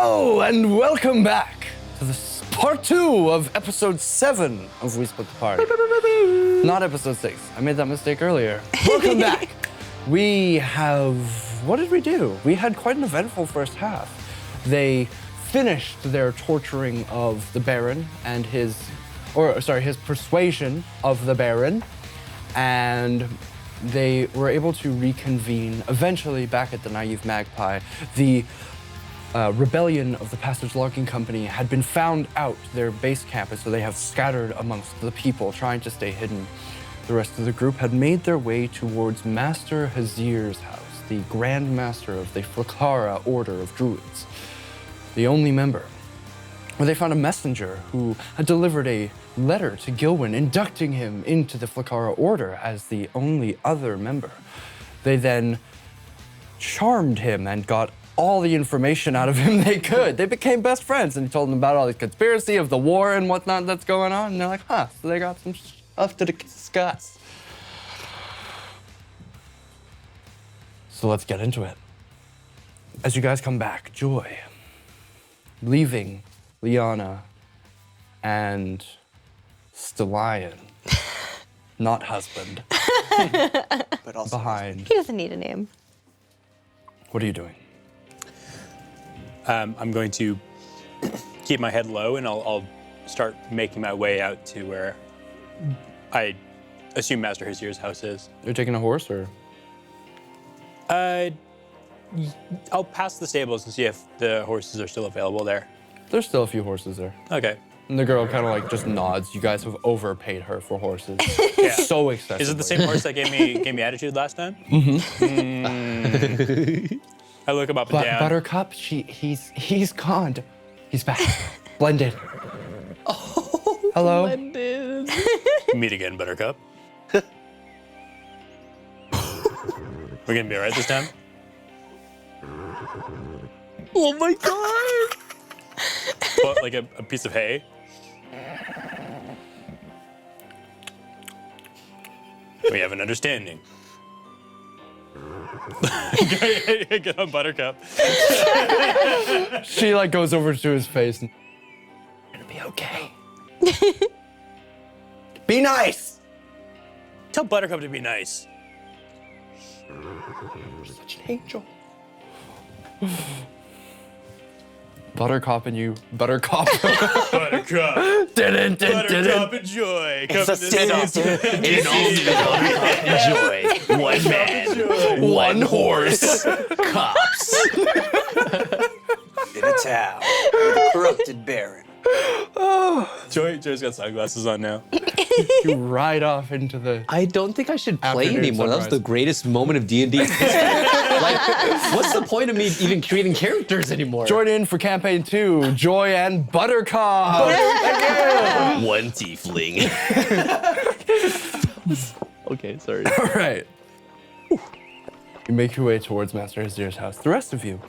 Hello and welcome back to this part 2 of episode 7 of We Split the Party. Not episode 6. I made that mistake earlier. Welcome back. What did we do? We had quite an eventful first half. They finished their torturing of the Baron and his persuasion of the Baron, and they were able to reconvene eventually back at the Naive Magpie. The rebellion of the Passage Logging Company had been found out, their base camp, and so they have scattered amongst the people, trying to stay hidden. The rest of the group had made their way towards Master Hazir's house, the Grand Master of the Flakara Order of Druids, the only member, where they found a messenger who had delivered a letter to Gilwyn, inducting him into the Flakara Order as the only other member. They then charmed him and got all the information out of him they could. They became best friends, and he told them about all the conspiracy of the war and whatnot that's going on, and they're like, so they got some stuff to discuss. So let's get into it. As you guys come back, Joy, leaving Liana and Stallion, not husband, but also behind. He doesn't need a name. What are you doing? I'm going to keep my head low, and I'll start making my way out to where I assume Master Hazir's house is. You're taking a horse, or? I'll pass the stables and see if the horses are still available there. There's still a few horses there. Okay. And the girl kind of like just nods. You guys have overpaid her for horses. Yeah. So excessive. Is it the same horse that gave me attitude last time? Mm-hmm. I look him up and down. Buttercup, he's gone. He's back. Blended. Oh, hello. Blended. Meet again, Buttercup. We're gonna be all right this time? Oh my god! What, like a piece of hay? We have an understanding. Get on Buttercup. She like goes over to his face and, it'll be okay. Be nice. Tell Buttercup to be nice. You're such an angel. Buttercup and you, Buttercup. Buttercup. Buttercup and Joy. It's a sit-up. In all Buttercup and Joy. One man, one horse, cops. In a town with a corrupted Baron. Joy's got sunglasses on now. You ride off into the. I don't think I should play Afternoon anymore. That was sunrise. the greatest moment of D&D history. Like, what's the point of me even creating characters anymore? Join in for campaign 2, Joy and Buttercup. One tiefling. Okay, sorry. All right. You make your way towards Master Hazir's house. The rest of you,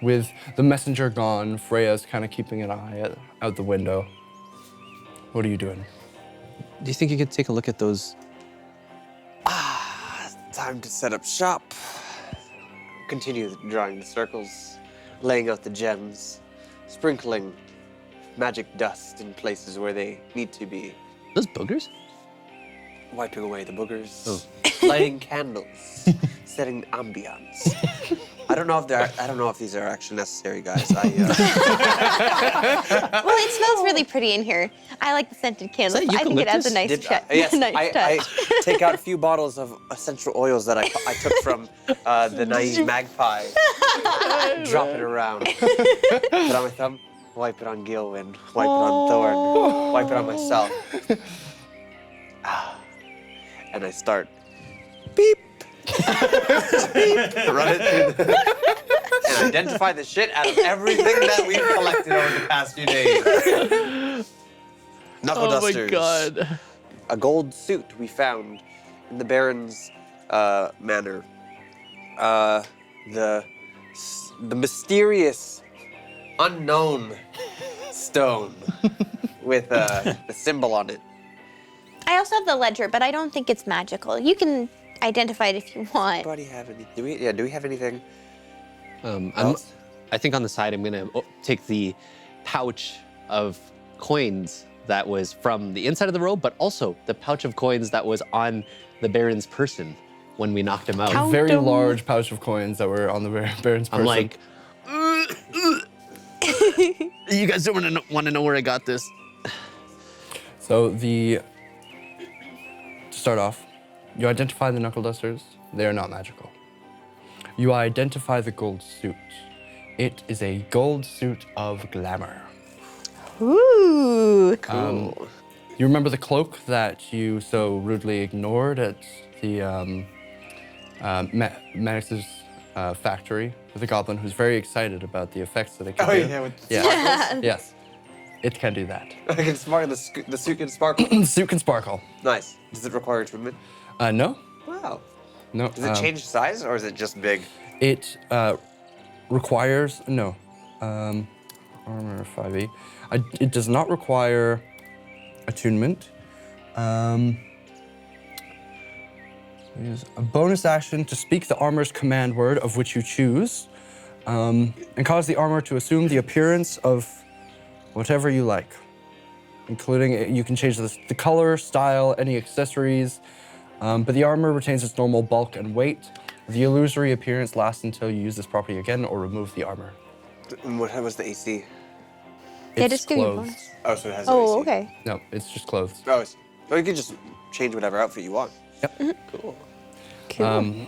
with the messenger gone, Freya's kind of keeping an eye out the window. What are you doing? Do you think you could take a look at those? Time to set up shop. Continue drawing the circles, laying out the gems, sprinkling magic dust in places where they need to be. Those boogers? Wiping away the boogers, Oh. lighting candles, setting ambiance. I don't know if these are actually necessary, guys. Well, it smells really pretty in here. I like the scented candles. that I think it adds a eucalyptus? nice, Yes, nice I touch. take out a few bottles of essential oils that I took from the Naive Magpie. Drop it around. Put it on my thumb, wipe it on Gilwyn, wipe it on Thorn, wipe it on myself. And I start, beep, beep, run it through and identify the shit out of everything that we've collected over the past few days. Knuckle dusters. Oh my god. A gold suit we found in the Baron's manor. The mysterious, unknown stone with the symbol on it. I also have the ledger, but I don't think it's magical. You can identify it if you want. Anybody have any? Do we have anything? I'm else? I think on the side, I'm gonna take the pouch of coins that was from the inside of the robe, but also the pouch of coins that was on the Baron's person when we knocked him out. A very large pouch of coins that were on the Baron's person. I'm like, you guys don't want to know where I got this. So to start off, you identify the knuckle dusters. They are not magical. You identify the gold suit. It is a gold suit of glamour. Ooh. Cool. You remember the cloak that you so rudely ignored at the Maddox's factory with the goblin who's very excited about the effects that it can do? With Yeah. Yes. It can do that. I can sparkle. The suit can sparkle. The suit can sparkle. Nice. Does it require attunement? No. Wow. No. Does it change size or is it just big? It requires armor 5e. It does not require attunement. Use a bonus action to speak the armor's command word of which you choose, and cause the armor to assume the appearance of whatever you like, including you can change the color, style, any accessories, but the armor retains its normal bulk and weight. The illusory appearance lasts until you use this property again or remove the armor. And what was the AC? Yeah, It's just give you a clothes. bonus. Oh, so it has an Oh, AC. okay. No, it's just clothes. Oh, so you can just change whatever outfit you want. Yep. Cool. Cool.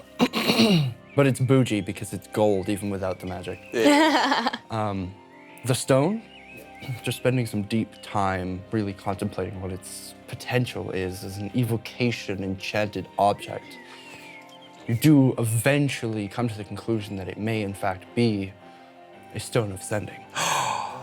But it's bougie because it's gold even without the magic. Yeah. The stone, just spending some deep time really contemplating what its potential is as an evocation enchanted object. You do eventually come to the conclusion that it may in fact be a stone of sending.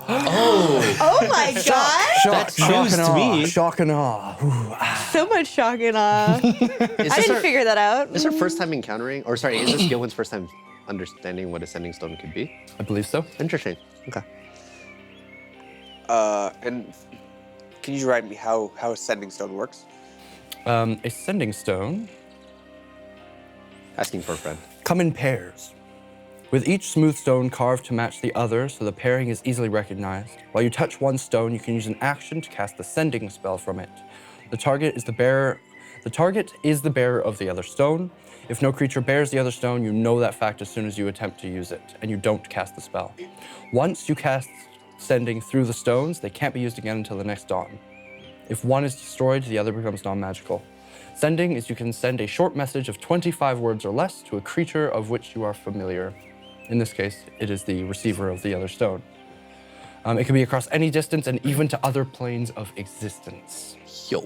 Oh my god! That's news to me. Shock and awe. Ooh, ah. So much shock and awe. I didn't figure that out. Is this our first time encountering, or sorry, is this Gilwin's first time understanding what a sending stone could be? I believe so. Interesting. Okay. And can you write me how a sending stone works? A sending stone Asking for a friend. come in pairs, with each smooth stone carved to match the other so the pairing is easily recognized. While you touch one stone, you can use an action to cast the sending spell from it. The target is the bearer of the other stone. If no creature bears the other stone, you know that fact as soon as you attempt to use it, and you don't cast the spell. Once you cast sending through the stones, they can't be used again until the next dawn. If one is destroyed, the other becomes non-magical. Sending is you can send a short message of 25 words or less to a creature of which you are familiar. In this case, it is the receiver of the other stone. It can be across any distance and even to other planes of existence. Yo.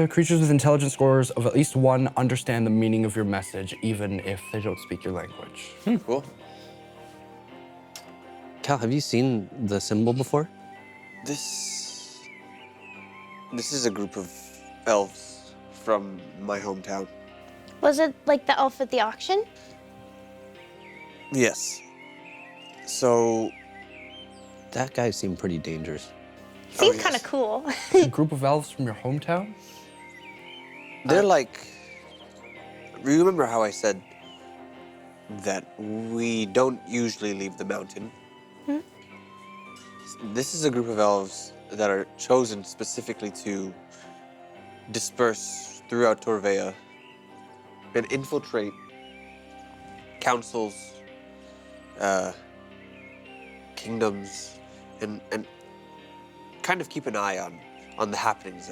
Creatures with intelligence scores of at least 1 understand the meaning of your message, even if they don't speak your language. Cool. Cal, have you seen the symbol before? This is a group of elves from my hometown. Was it like the elf at the auction? Yes. So that guy seemed pretty dangerous. Seems yes. kind of cool. A group of elves from your hometown? They're like, remember how I said that we don't usually leave the mountain? This is a group of elves that are chosen specifically to disperse throughout Torvea and infiltrate councils, kingdoms, and kind of keep an eye on the happenings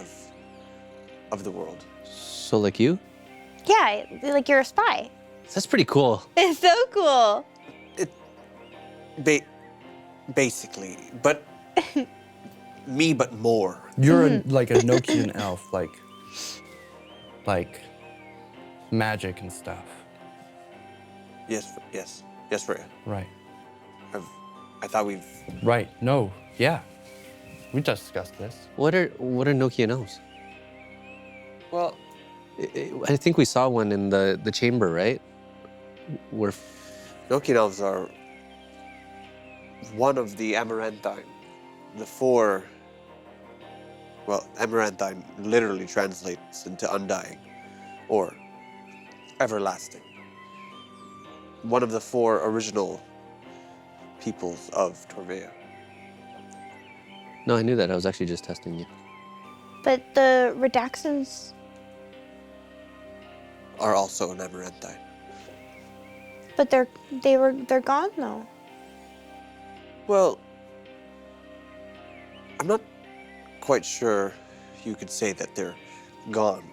of the world. So like you? Yeah, like you're a spy. That's pretty cool. It's so cool. Basically, but me, but more. You're like a Nokian elf, like magic and stuff. Yes, Freya. Right. I thought we've. Right. No. Yeah. We just discussed this. What are Nokian elves? Well, I think we saw one in the chamber, right? Where Nokian elves are one of the Amaranthine, the 4. Well, Amaranthine literally translates into undying or everlasting. one of the 4 original peoples of Torvea. No, I knew that. I was actually just testing you. But the Redaxans, Are also an Amaranthine. but they're gone though. Well, I'm not quite sure you could say that they're gone.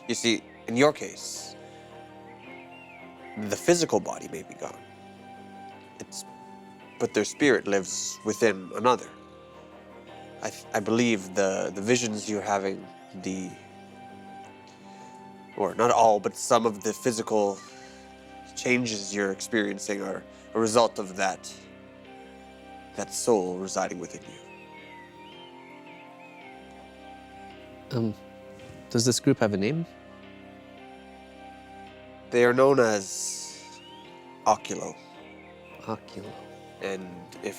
You see, in your case, the physical body may be gone. But their spirit lives within another. I believe the visions you're having, or not all, but some of the physical changes you're experiencing are a result of that soul residing within you. Does this group have a name? They are known as Oculo, Oculo. and if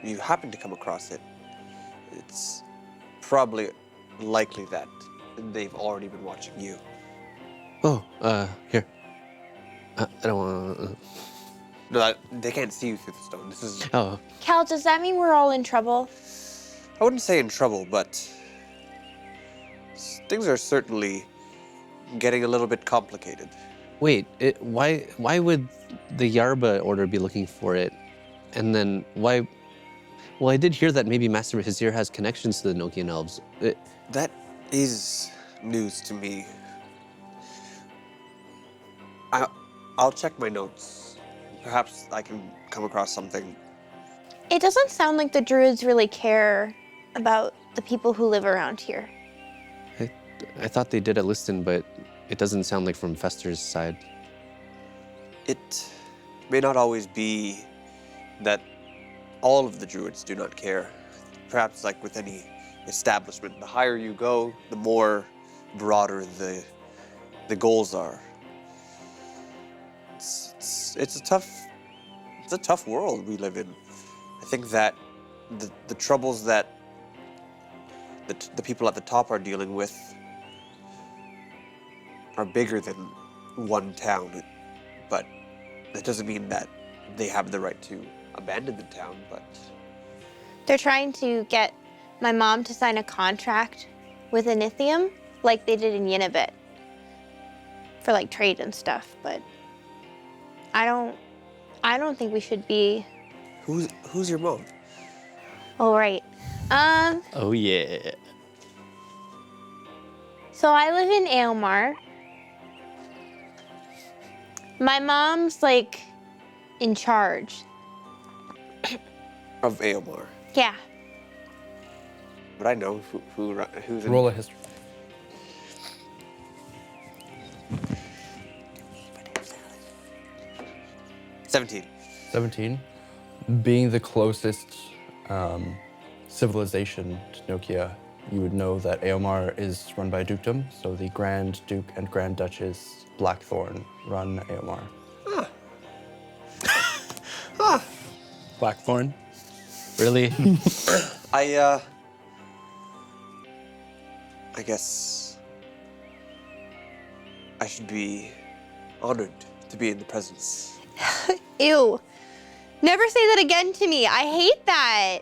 you happen to come across it, it's probably likely that they've already been watching you. Oh, here. I don't want. No, they can't see you through the stone. This is, Oh, Cal, does that mean we're all in trouble? I wouldn't say in trouble, but things are certainly getting a little bit complicated. wait. Why would the Yarba order be looking for it? And then why? Well, I did hear that maybe Master Hazir has connections to the Nokian elves. That is news to me. I'll check my notes. Perhaps I can come across something. It doesn't sound like the druids really care about the people who live around here. I thought they did at Liston, but it doesn't sound like from Fester's side. It may not always be that all of the druids do not care. Perhaps like with any establishment, the higher you go, the more broader the goals are. It's a tough world we live in. I think that the troubles that the people at the top are dealing with are bigger than one town, but that doesn't mean that they have the right to abandon the town, but... They're trying to get my mom to sign a contract with Anithium, like they did in Yinabit, for like trade and stuff, but I don't think we should be... Who's your mom? Oh, right. Oh yeah. So I live in Aylmar. My mom's like in charge. Of Aomar. Yeah. But I know who's in... Roll a history. $17. 17. Being the closest civilization to Nokia, you would know that Aomar is run by a dukedom, so the Grand Duke and Grand Duchess Blackthorn run Aomar. Blackthorn. Really? I guess I should be honored to be in the presence. Ew. Never say that again to me. I hate that.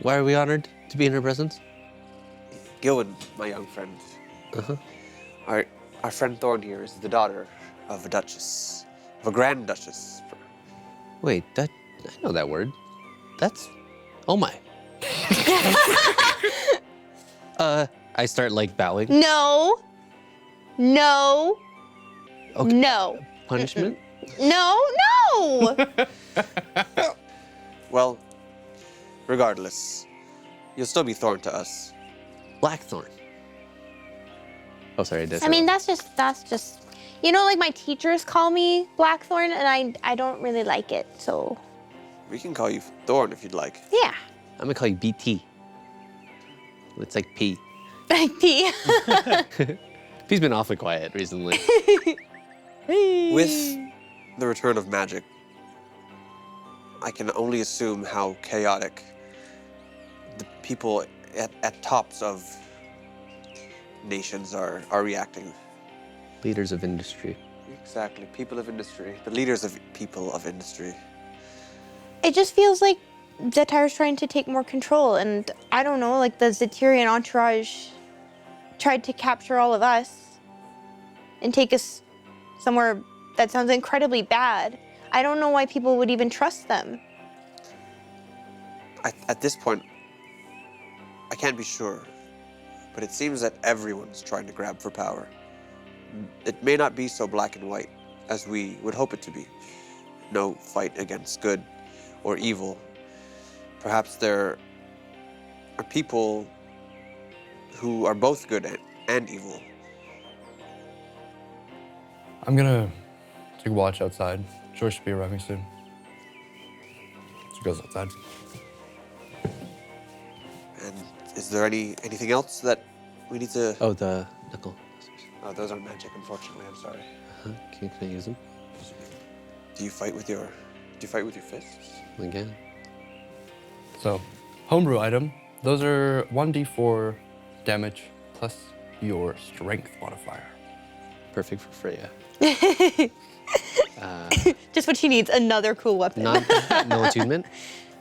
Why are we honored to be in her presence? Gilwyn, my young friend. Uh-huh. Our friend Thorn here is the daughter of a duchess, of a grand duchess. Wait, I know that word. That's... Oh my. I start like bowing. No. No. Okay. No. Punishment? No. Well, regardless, you'll still be Thorn to us. Blackthorn. Oh, sorry, I did. I mean, that's just, you know, like my teachers call me Blackthorn, and I don't really like it, so. We can call you Thorn if you'd like. Yeah. I'm gonna call you BT. It's like P. Like P. P's been awfully quiet recently. With the return of magic, I can only assume how chaotic the people at tops of nations are reacting. Leaders of industry. Exactly. People of industry. The leaders of people of industry. It just feels like Zetar's trying to take more control, and I don't know, like the Zetirian entourage tried to capture all of us and take us somewhere that sounds incredibly bad. I don't know why people would even trust them. At this point, I can't be sure, but it seems that everyone's trying to grab for power. It may not be so black and white as we would hope it to be. No fight against good or evil. Perhaps there are people who are both good and evil. I'm gonna take a watch outside. George should be arriving soon. So he goes outside. And is there anything else that we need to... Oh, the knuckle. Oh, those aren't magic, unfortunately. I'm sorry. Can I use them? Do you fight with your fists? Again. So, homebrew item. Those are 1d4 damage plus your strength modifier. Perfect for Freya. Just what she needs, another cool weapon. No attunement?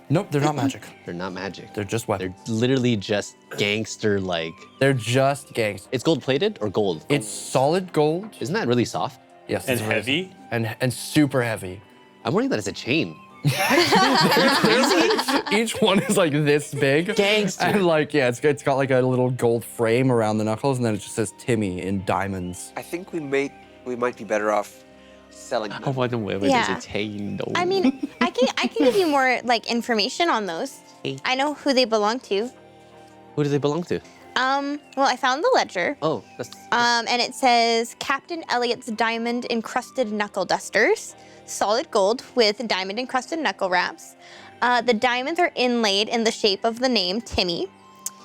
Nope, they're not magic. They're not magic. They're just weapons. They're literally just gangster-like. They're just gangs. It's gold-plated or gold? It's solid gold. Isn't that really soft? Yes. And it's very- heavy? And super heavy. I'm wondering that it's a chain. Each one is like this big. Gangster. And like, yeah, it's got like a little gold frame around the knuckles, and then it just says Timmy in diamonds. I think we might be better off selling them. I wonder whether Yeah. there's a chain though. I mean, I can give you more like information on those. I know who they belong to. Who do they belong to? Well, I found the ledger. Oh, that's... And it says Captain Elliot's diamond encrusted knuckle dusters, solid gold with diamond encrusted knuckle wraps. The diamonds are inlaid in the shape of the name Timmy.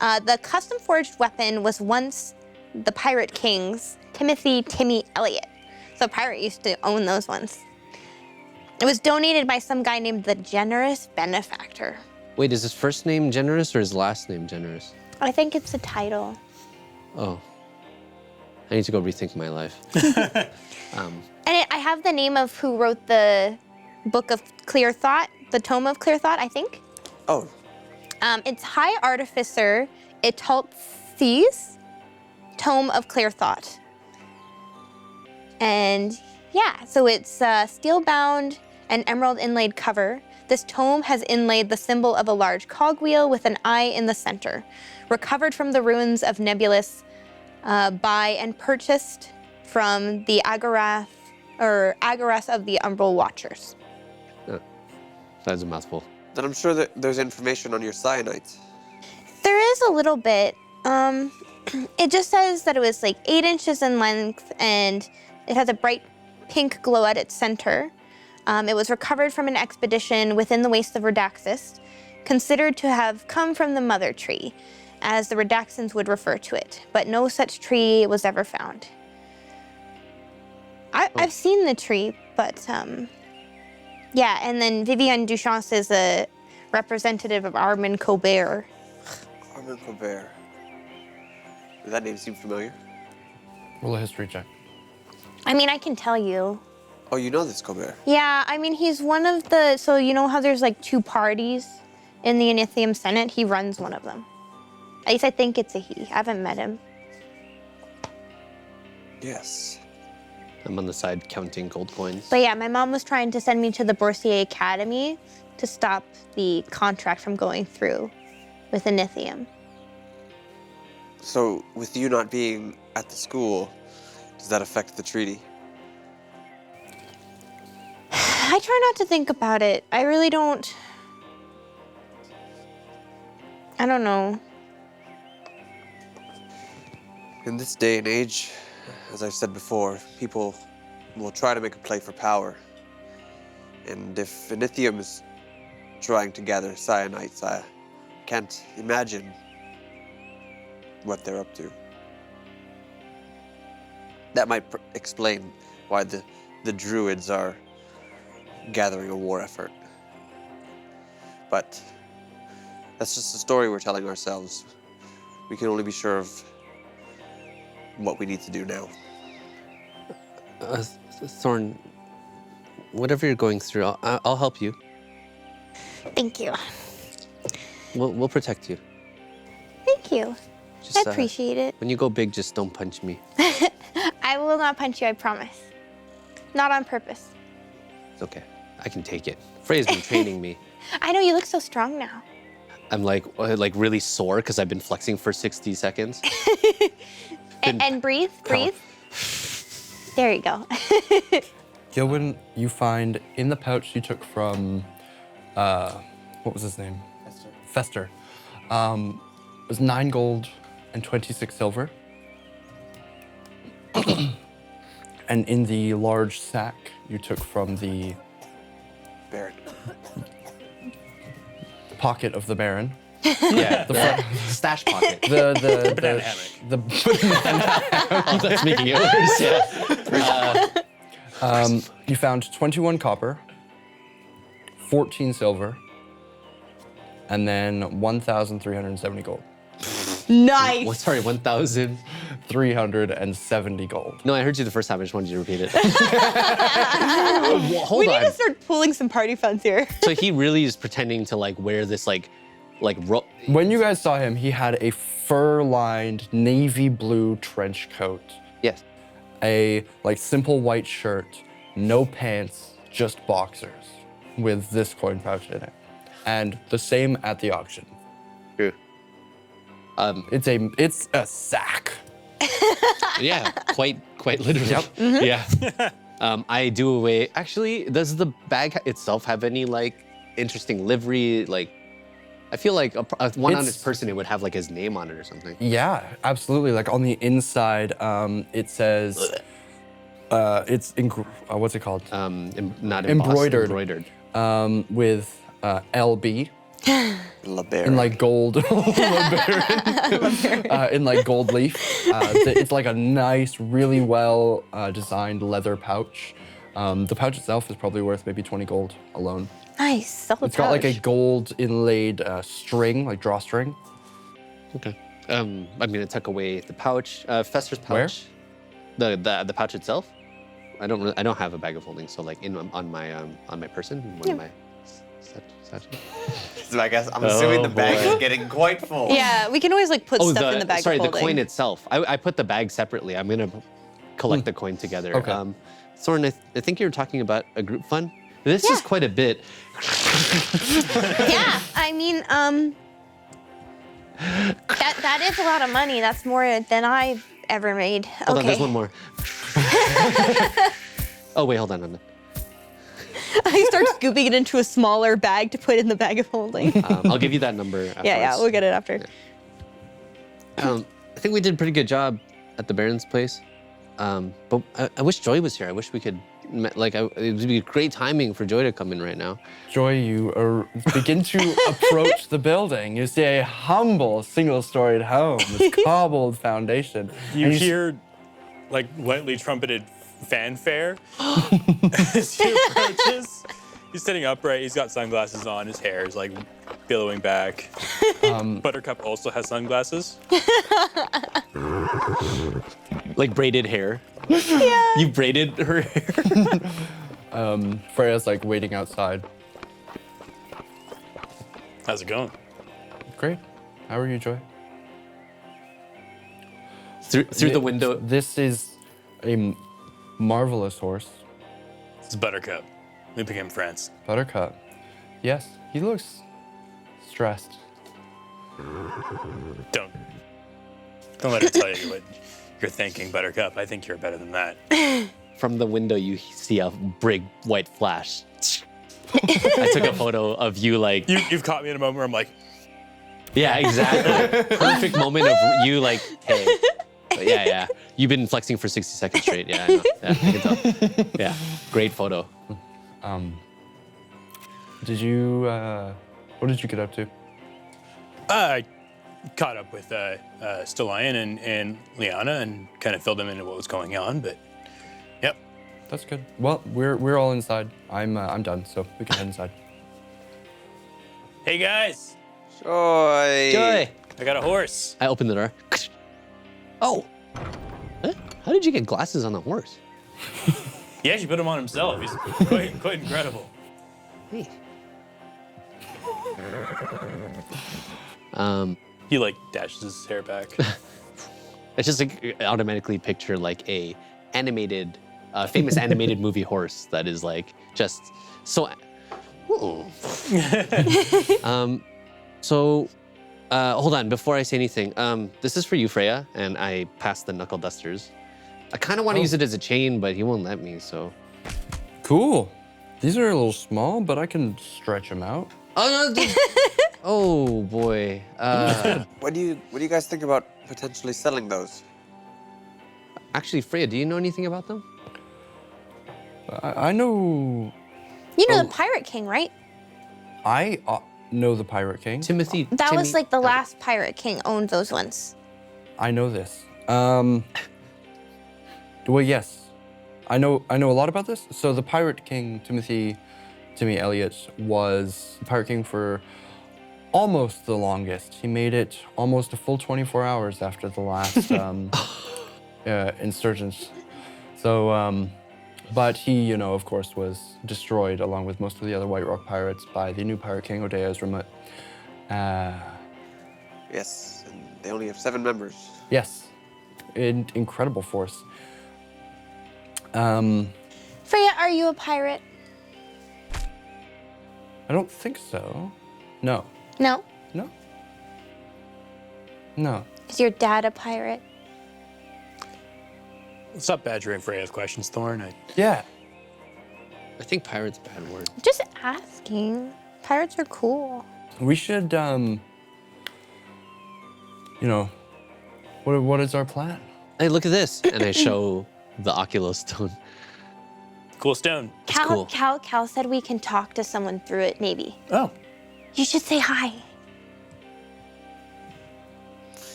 The custom forged weapon was once the Pirate King's Timmy Elliot. So a pirate used to own those ones. It was donated by some guy named the Generous Benefactor. Wait, is his first name Generous or his last name Generous? I think it's a title. Oh. I need to go rethink my life. And I have the name of who wrote the Book of Clear Thought, the Tome of Clear Thought, I think. Oh, It's High Artificer Italthi's Tome of Clear Thought. And yeah, so it's steel-bound and emerald inlaid cover. This tome has inlaid the symbol of a large cogwheel with an eye in the center, recovered from the ruins of Nebulous by and purchased from the Agaras of the Umbral Watchers. That's a mouthful. then I'm sure that there's information on your cyanites. There is a little bit. It just says that it was like 8 inches in length and it has a bright pink glow at its center. It was recovered from an expedition within the wastes of Redaxis, considered to have come from the mother tree, as the Redaxans would refer to it, but no such tree was ever found. I've seen the tree, but yeah, and then Vivienne Duchance is a representative of Armand Colbert. Armand Colbert. Does that name seem familiar? Roll a history check. I mean, I can tell you. Oh, you know this Colbert. Yeah, I mean, he's one of the, so you know how there's like 2 parties in the Inithium Senate? He runs one of them. At least I think it's a he. I haven't met him. Yes. I'm on the side counting gold coins. But yeah, my mom was trying to send me to the Boursier Academy to stop the contract from going through with Inithium. So, with you not being at the school, does that affect the treaty? I try not to think about it. I really don't. I don't know. In this day and age, as I've said before, people will try to make a play for power. And if Inithium is trying to gather cyanites, I can't imagine what they're up to. That might explain why the druids are gathering a war effort. But that's just a story we're telling ourselves. We can only be sure of what we need to do now. Thorn, whatever you're going through, I'll help you. Thank you. We'll protect you. Thank you. Just, I appreciate it. When you go big, just don't punch me. I will not punch you, I promise. Not on purpose. It's okay. I can take it. Frey's been training me. I know you look so strong now. I'm like really sore because I've been flexing for 60 seconds. And breathe. There you go. Gilwin, you find in the pouch you took from, what was his name? Fester. It was 9 gold and 26 silver. And in the large sack you took from the Baron. pocket of the Baron. Yeah, the stash pocket. The Banana hammock. Oh, that's making it worse. Yeah. You found 21 copper, 14 silver, and then 1,370 gold. Nice. Sorry, 1,000. 370 gold. No, I heard you the first time. I just wanted you to repeat it. Hold We on. need to start pooling some party funds here. So he really is pretending to like wear this When you guys saw him, he had a fur-lined navy blue trench coat, Yes. a simple white shirt, no pants, just boxers, with this coin pouch in it, and the same at the auction. True. It's a sack. Yeah, quite literally. Yep. Yeah. I do away. Actually, does the bag itself have any interesting livery? I feel like a one honest person, it would have his name on it or something. Yeah, absolutely. On the inside, it says, what's it called? Not Embroidered. Embroidered. With LB. LeBaron. In gold, in gold leaf. It's a nice, really well designed leather pouch. The pouch itself is probably worth maybe 20 gold alone. Nice. Sell the It's got a pouch. gold inlaid string, drawstring. Okay. I'm gonna tuck away the pouch. Fester's pouch. Where? The pouch itself. I don't have a bag of holding, so on my person, one of my satchels. So I guess I'm assuming the bag boy. is getting quite full. Yeah, we can always put stuff in the bag sorry, of the holding. coin itself. I put the bag separately. I'm gonna collect the coin together. Okay. Soren, I think you were talking about a group fund. This is quite a bit. Yeah, I mean, that is a lot of money. That's more than I've ever made. Hold on, there's one more. Oh wait, hold on. I start scooping it into a smaller bag to put in the bag of holding. I'll give you that number afterwards. Yeah, we'll get it after. I think we did a pretty good job at the Baron's place. But I wish Joy was here. I wish we could, it would be great timing for Joy to come in right now. Joy, you begin to approach the building. You see a humble, single-storied home with cobbled foundation. You And hear lightly trumpeted fanfare as he approaches. He's sitting upright. He's got sunglasses on. His hair is billowing back. Buttercup also has sunglasses. Braided hair. Yeah. You braided her hair. Freya's waiting outside. How's it going? Great. How are you, Joy? Through the window. This is a marvelous horse. It's Buttercup. We became friends. Buttercup. Yes, he looks stressed. Don't let her tell you what you're thinking, Buttercup. I think you're better than that. From the window, you see a big white flash. I took a photo of you You've caught me in a moment where I'm like, Yeah, exactly. Perfect moment of you hey. But yeah. You've been flexing for 60 seconds straight. Yeah, I know. Yeah, I can tell. Yeah, great photo. Did you, what did you get up to? I caught up with Stelion and Liana and kind of filled them into what was going on, but yep. That's good. Well, we're all inside. I'm done, so we can head inside. Hey guys, Joy! I got a horse. I opened the door. Oh! Huh? How did you get glasses on the horse? He actually put him on himself. He's quite incredible. Hey. He like dashes his hair back. It's just like automatically picture like a animated, famous animated movie horse that is like just so. Ooh. Hold on, before I say anything, this is for you, Freya, and I passed the knuckle dusters. I kind of want to use it as a chain, but he won't let me, so. Cool. These are a little small, but I can stretch them out. Oh, no, oh boy. What do you guys think about potentially selling those? Actually, Freya, do you know anything about them? I know. You know the Pirate King, right? I know the Pirate King. Timothy. That was like the last Pirate King owned those ones. I know this. Well, yes, I know a lot about this. So the Pirate King, Timmy Elliott, was the Pirate King for almost the longest. He made it almost a full 24 hours after the last insurgents. So, but he, of course, was destroyed along with most of the other White Rock pirates by the new Pirate King, Odea's Ramut. Yes, and they only have 7 members. Yes, incredible force. Freya, are you a pirate? I don't think so. No. No. No. No. Is your dad a pirate? Stop badgering Freya's questions, Thorn. Yeah. I think pirate's a bad word. Just asking. Pirates are cool. We should, what is our plan? Hey, look at this. And I show the Oculo stone. Cool stone. cool. Cal said we can talk to someone through it, maybe. Oh. You should say hi.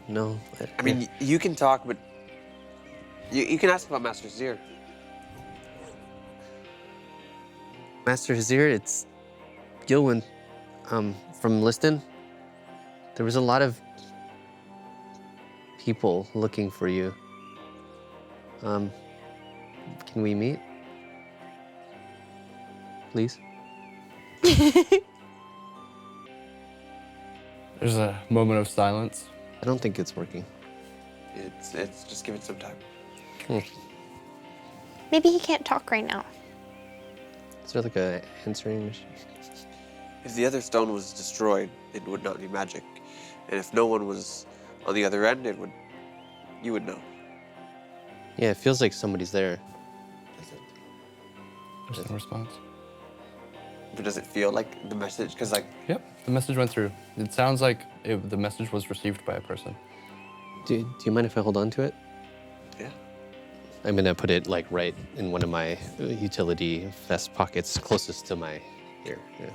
No. I mean, you can talk, but you can ask about Master Zir. Master Hazir, it's Gilwin from Liston. There was a lot of people looking for you. Can we meet? Please? There's a moment of silence. I don't think it's working. It's just give it some time. Maybe he can't talk right now. Is there like a answering machine? If the other stone was destroyed, it would not be magic. And if no one was on the other end, you would know. Yeah, it feels like somebody's there. There's no response. But does it feel like the message? Because Yep, the message went through. It sounds like the message was received by a person. Do you mind if I hold on to it? yeah. I'm gonna put it like right in one of my utility vest pockets closest to my ear. Yeah.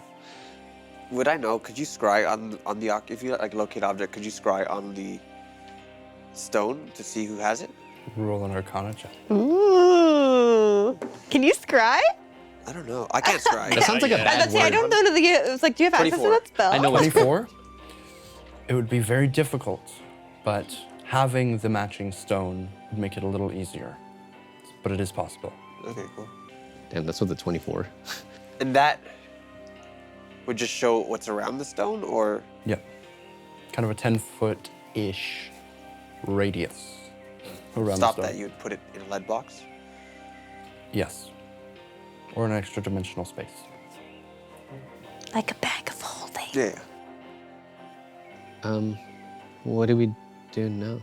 Would I know? Could you scry on the if you locate object? Could you scry on the stone to see who has it? Roll an Arcana check. Ooh. Can you scry? I don't know. I can't scry. That sounds like a bad Let's say I word. don't know the. It was like, do you have access to 24. that spell? I know what 24? It would be very difficult, but having the matching stone would make it a little easier. But it is possible. Okay, cool. Damn, that's with the 24. And that would just show what's around the stone, or Yep. Kind of a 10-foot-ish radius around stop the stone. that you'd put it in a lead box? Yes. Or an extra dimensional space. Like a bag of holding. Yeah. What do we do now?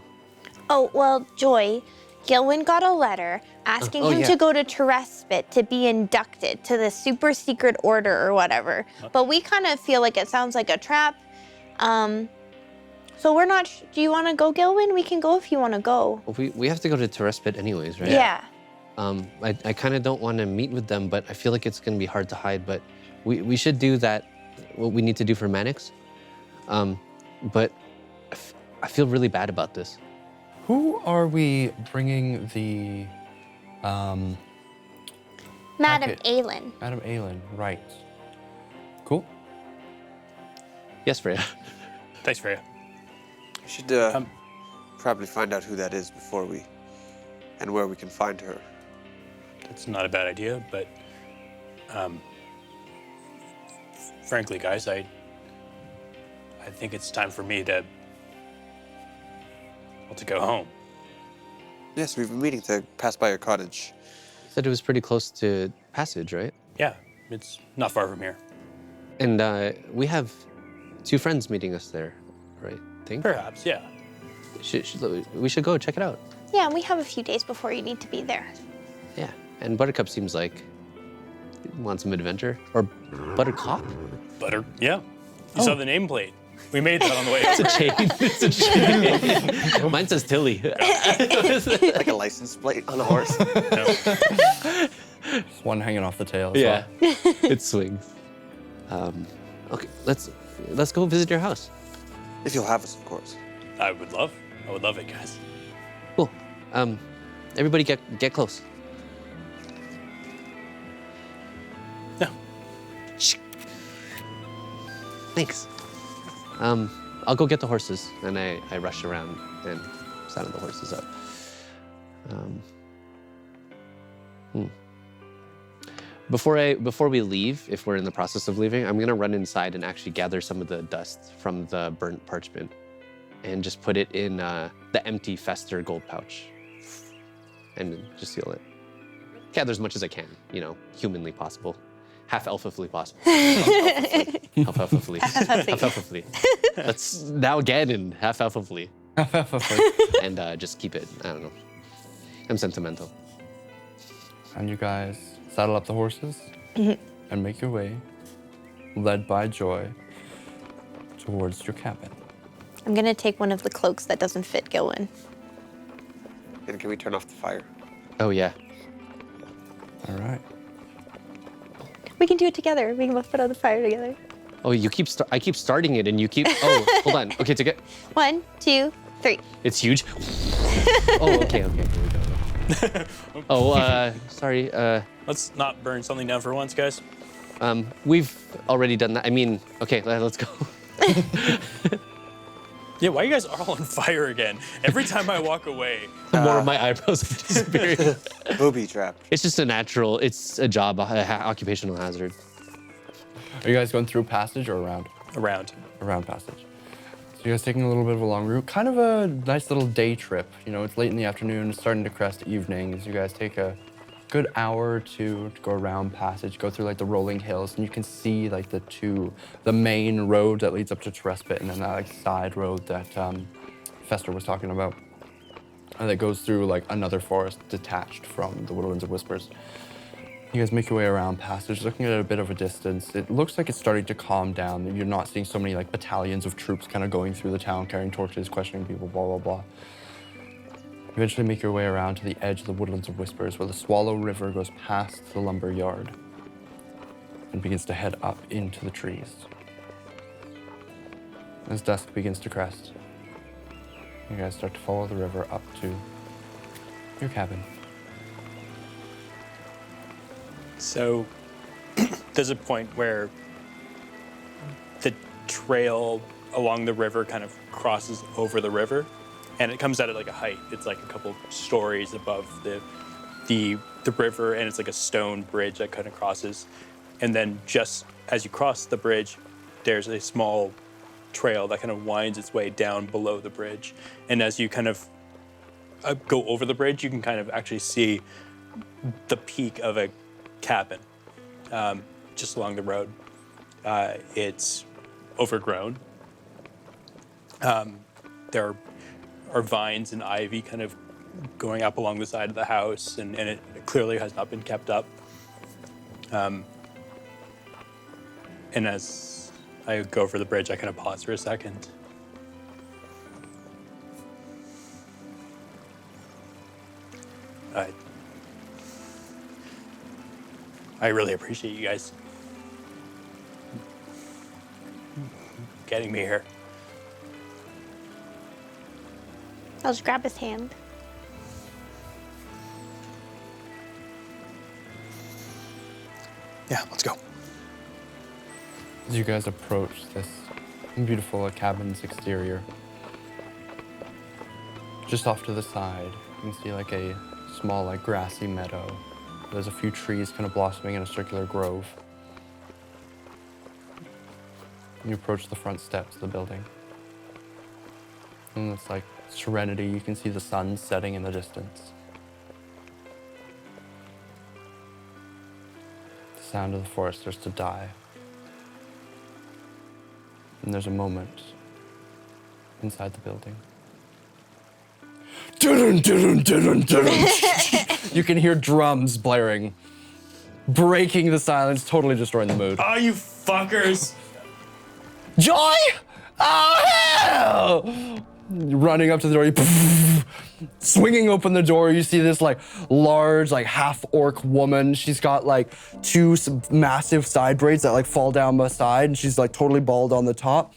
Oh, well, Joy, Gilwin got a letter asking him yeah. to go to Terespit to be inducted to the super secret order or whatever. But we kind of feel like it sounds like a trap. So we're not, do you want to go, Gilwin? We can go if you want to go. We have to go to Terespit anyways, right? Yeah. I kind of don't want to meet with them, but I feel like it's going to be hard to hide. But we should do that, what we need to do for Mannix. But I feel really bad about this. Who are we bringing the, Madam Okay. Aylin. Madam Aylin, right. Cool. Yes, Freya. Thanks, Freya. We should probably find out who that is before we and where we can find her. That's not a bad idea, but frankly, guys, I think it's time for me to go home. Yes, we've been meaning to pass by your cottage. You said it was pretty close to Passage, right? Yeah, it's not far from here. And we have 2 friends meeting us there, right? Think? Perhaps, yeah. We should go check it out. Yeah, and we have a few days before you need to be there. Yeah. And Buttercup seems like he wants some adventure. Or Buttercup? Yeah. You saw the nameplate. We made that on the way. It's a chain. It's a chain. Mine says Tilly. Like a license plate on a horse. Just one hanging off the tail. Yeah. It swings. Okay, let's go visit your house. If you'll have us, of course. I would love it, guys. Cool. Everybody get close. No. Shh. Thanks. I'll go get the horses, and I rush around and saddle the horses up. Before we leave, if we're in the process of leaving, I'm gonna run inside and actually gather some of the dust from the burnt parchment and just put it in the empty Fester gold pouch and just seal it. Gather as much as I can, humanly possible. Half elfifully possible. Half elfifully. Half elfifly. Let's now again in half elfifly. And just keep it, I don't know. I'm sentimental. And you guys saddle up the horses and make your way, led by Joy, towards your cabin. I'm gonna take one of the cloaks that doesn't fit Gilwin. And can we turn off the fire? Oh, yeah. All right. We can do it together. We can both put out the fire together. Oh, I keep starting it and you keep, oh, hold on. Okay, to get, 1, 2, 3. it's huge. Oh, okay, here we go. Oh, sorry, Let's not burn something down for once, guys. we've already done that. I mean, okay, let's go. Yeah, why are you guys all on fire again? Every time I walk away. More of my eyebrows have disappeared. Booby trapped. It's just it's a job, occupational hazard. Are you guys going through passage or around? Around. Around passage. So you guys taking a little bit of a long route, kind of a nice little day trip. It's late in the afternoon, it's starting to crest evening as you guys take a good hour or two to go around passage, go through like the rolling hills, and you can see like the main road that leads up to Terespit, and then that like side road that Fester was talking about, and that goes through like another forest detached from the Woodlands of Whispers. You guys make your way around passage, looking at it a bit of a distance. It looks like it's starting to calm down. You're not seeing so many like battalions of troops kind of going through the town, carrying torches, questioning people, blah, blah, blah. You eventually make your way around to the edge of the Woodlands of Whispers, where the Swallow River goes past the lumber yard and begins to head up into the trees. As dusk begins to crest, you guys start to follow the river up to your cabin. So there's a point where the trail along the river kind of crosses over the river, and it comes out at like a height. It's like a couple stories above the river, and it's like a stone bridge that kind of crosses. And then just as you cross the bridge, there's a small trail that kind of winds its way down below the bridge. And as you kind of go over the bridge, you can kind of actually see the peak of a cabin just along the road. It's overgrown. There are vines and ivy kind of going up along the side of the house, and it clearly has not been kept up. And as I go over the bridge, I kind of pause for a second. I really appreciate you guys getting me here. I'll just grab his hand. Yeah, let's go. As you guys approach this beautiful cabin's exterior, just off to the side, you can see like a small, like, grassy meadow. There's a few trees kind of blossoming in a circular grove. You approach the front steps of the building. And it's like serenity. You can see the sun setting in the distance. The sound of the forest starts to die. And there's a moment inside the building. You can hear drums blaring, breaking the silence, totally destroying the mood. Oh, you fuckers! Joy! Oh, hell! Running up to the door, swinging open the door, you see this like large, like half-orc woman. She's got like two massive side braids that like fall down the side, and she's like totally bald on the top.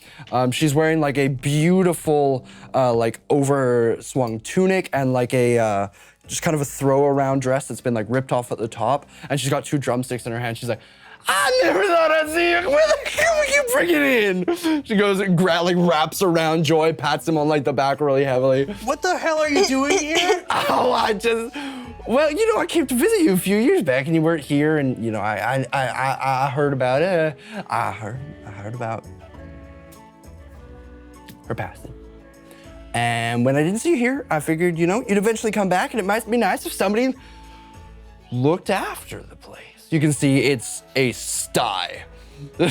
She's wearing like a beautiful like over-swung tunic and like a just kind of a throw-around dress that's been like ripped off at the top, and she's got two drumsticks in her hand. She's like, I never thought I'd see you. Where the hell you bring it in? She goes and like wraps around Joy, pats him on like the back really heavily. What the hell are you doing here? Oh, well, you know, I came to visit you a few years back, and you weren't here, and you know, I heard about it. I heard about her passing. And when I didn't see you here, I figured, you know, you'd eventually come back, and it might be nice if somebody looked after the place. You can see it's a sty.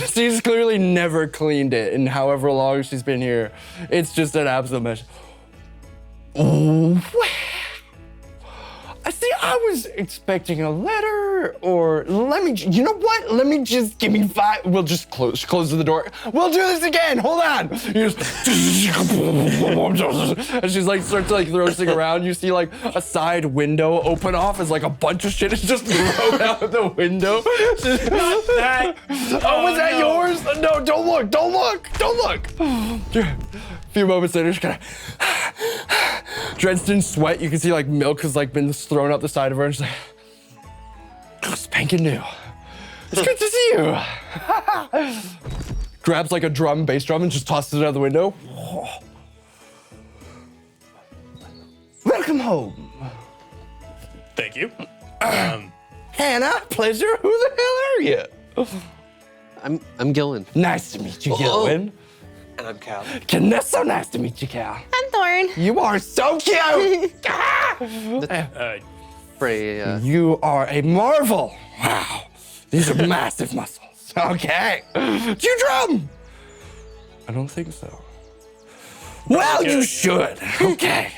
She's clearly never cleaned it in however long she's been here. It's just an absolute mess. Oh, I see, I was expecting a letter, or you know what? Let me just, give me 5, we'll just close the door. We'll do this again, hold on. You just, and she's like, starts to like throw this thing around. You see like a side window open off as like a bunch of shit is just thrown out the window. Not that. Oh, was that yours? No, don't look. A few moments later, she's kind of drenched in sweat. You can see like milk has like been thrown up the side of her, and she's like, spanking new. It's good to see you. Grabs like a bass drum, and just tosses it out the window. Welcome home. Thank you. Hannah, pleasure. Who the hell are you? I'm Gillen. Nice to meet you, Gillen. And I'm Cal. That's so nice to meet you, Cal. I'm Thorn. You are so cute. Freya. You are a marvel. Wow. These are massive muscles. Okay. Do you drum? I don't think so. Well, you should. Okay.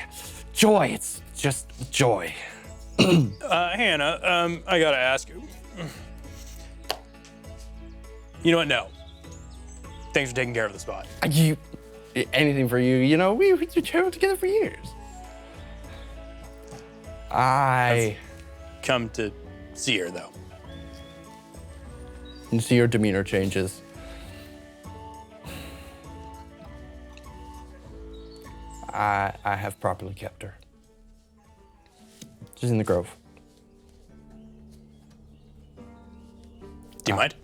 Joy, it's just joy. Hannah, I gotta ask you. You know what? No. Thanks for taking care of the spot. Anything for you. You know, we traveled together for years. Come to see her, though. You see your demeanor changes. I have properly kept her. She's in the grove. Do you mind?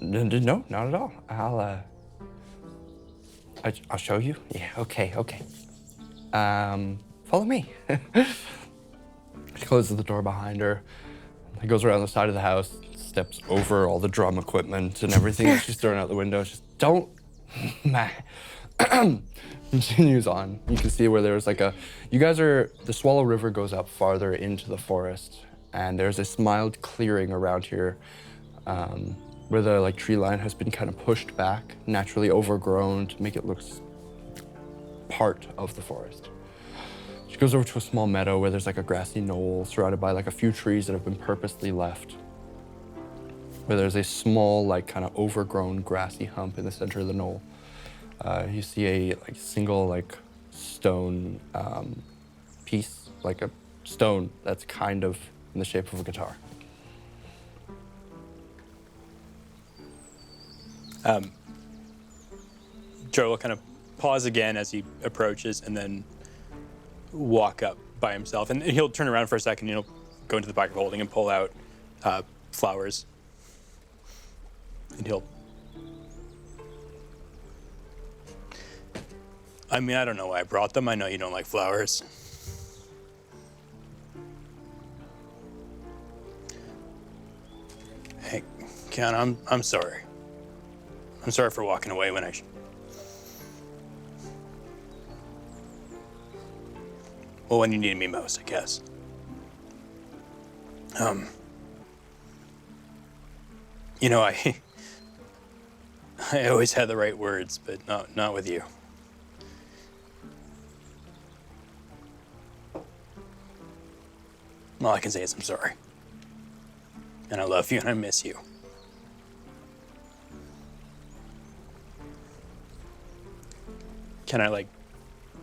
No, not at all. I'll show you. Yeah, okay. Follow me. She closes the door behind her. He goes around the side of the house, steps over all the drum equipment and everything that she's throwing out the window. Just don't. Continues on. You can see where there's like the Swallow River goes up farther into the forest, and there's this mild clearing around here where the like tree line has been kind of pushed back, naturally overgrown to make it look part of the forest. She goes over to a small meadow where there's like a grassy knoll surrounded by like a few trees that have been purposely left, where there's a small like kind of overgrown grassy hump in the center of the knoll. You see a like single like stone piece, like a stone that's kind of in the shape of a guitar. Joe will kind of pause again as he approaches and then walk up by himself. And he'll turn around for a second, and he'll go into the pocket of holding and pull out flowers. And he'll... I mean, I don't know why I brought them. I know you don't like flowers. Hey, Kiana, I'm sorry. I'm sorry for walking away when when you needed me most, I guess. You know, I always had the right words, but not with you. All I can say is I'm sorry. And I love you and I miss you. Can I, like,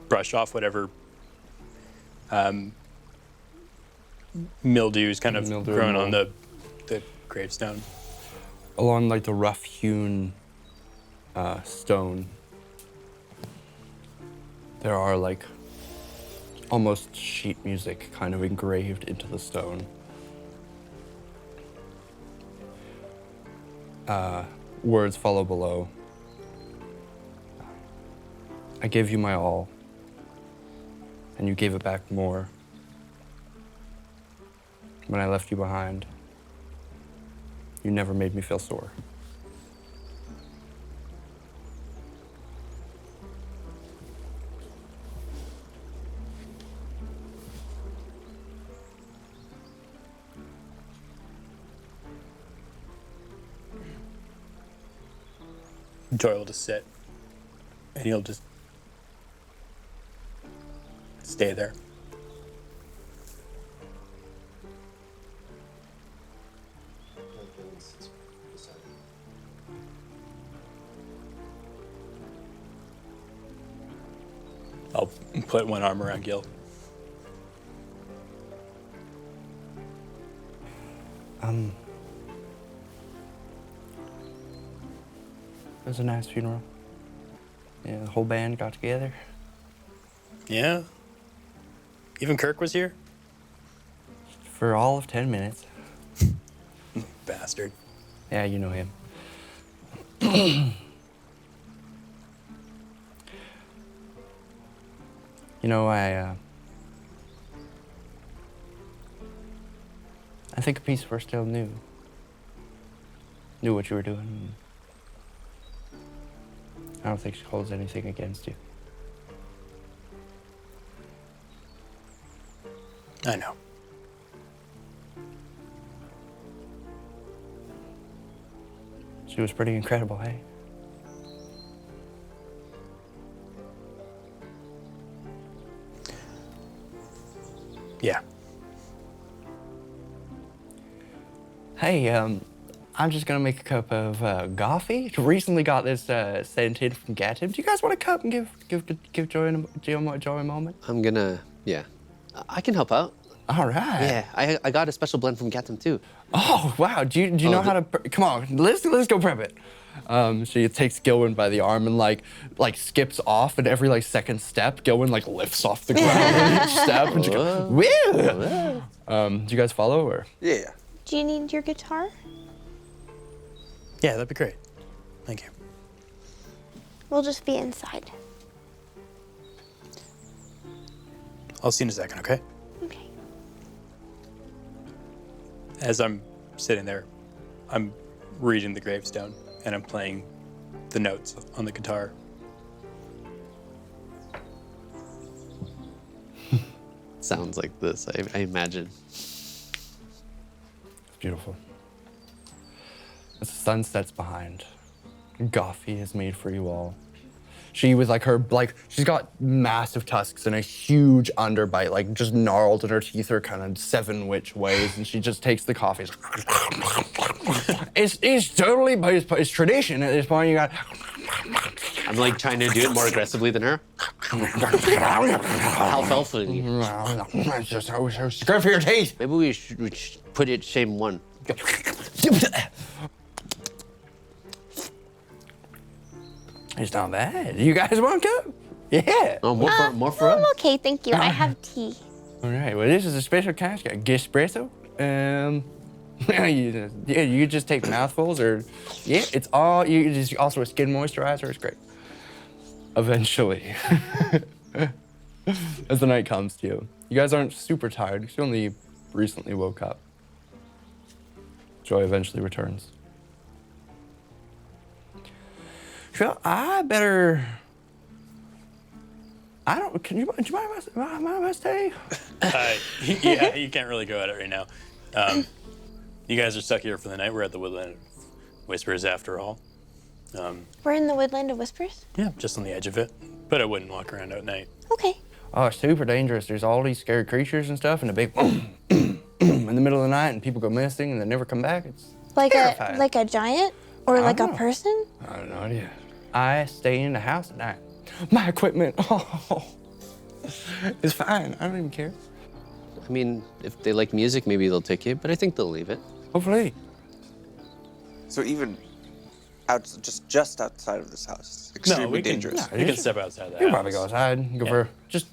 brush off whatever mildew's kind of Mildew growing and on the gravestone? Along like the rough-hewn stone, there are like almost sheet music kind of engraved into the stone. Words follow below. I gave you my all, and you gave it back more when I left you behind. You never made me feel sore. Joy will just sit, and he'll just stay there. I'll put one arm around Gil. It was a nice funeral. Yeah, the whole band got together. Yeah? Even Kirk was here? For all of 10 minutes. Bastard. Yeah, you know him. You know, I think a piece of her still knew what you were doing. I don't think she holds anything against you. I know. She was pretty incredible, hey? Yeah. Hey, I'm just gonna make a cup of coffee. Recently got this sent in from Gatim. Do you guys want a cup and give Joy a moment? I'm gonna, yeah. I can help out. All right. Yeah, I got a special blend from Gatum too. Oh wow! Do you know how to? Come on, let's go prep it. She takes Gilwyn by the arm and like skips off, and every like second step, Gilwyn like lifts off the ground on each step, and she goes, "Woo!" Do you guys follow or? Yeah. Do you need your guitar? Yeah, that'd be great. Thank you. We'll just be inside. I'll see you in a second, okay? Okay. As I'm sitting there, I'm reading the gravestone and I'm playing the notes on the guitar. Sounds like this, I imagine. It's beautiful. As the sun sets behind, coffee is made for you all. She with she's got massive tusks and a huge underbite, like just gnarled, and her teeth are kind of 7 which ways, and she just takes the coffee. It's totally, but it's tradition at this point. You got. I'm like trying to do it more aggressively than her. Alfalfa. It's just so good for your teeth. Maybe we should put it shame one. It's not bad. You guys want a cup? Yeah. Oh, more for I'm us. okay, thank you. I have tea. All right. Well, this is a special kind. It's got espresso. You just take mouthfuls, or it's all. You just also a skin moisturizer. It's great. Eventually, as the night comes to you, you guys aren't super tired because you only recently woke up. Joy eventually returns. Well, I better. I don't. Can you? Do you mind if I stay? Yeah, you can't really go at it right now. You guys are stuck here for the night. We're at the Woodland of Whispers after all. We're in the Woodland of Whispers? Yeah, just on the edge of it. But I wouldn't walk around at night. Okay. Oh, it's super dangerous. There's all these scary creatures and stuff, and a big in the middle of the night, and people go missing and they never come back. It's terrifying. Like a giant? Or like a know. person? I have no idea. I stay in the house at night. My equipment, it's fine. I don't even care. I mean, if they like music, maybe they'll take it, but I think they'll leave it. Hopefully. So even just outside of this house, it's extremely dangerous. We can step outside that You can house. probably go outside. Go for just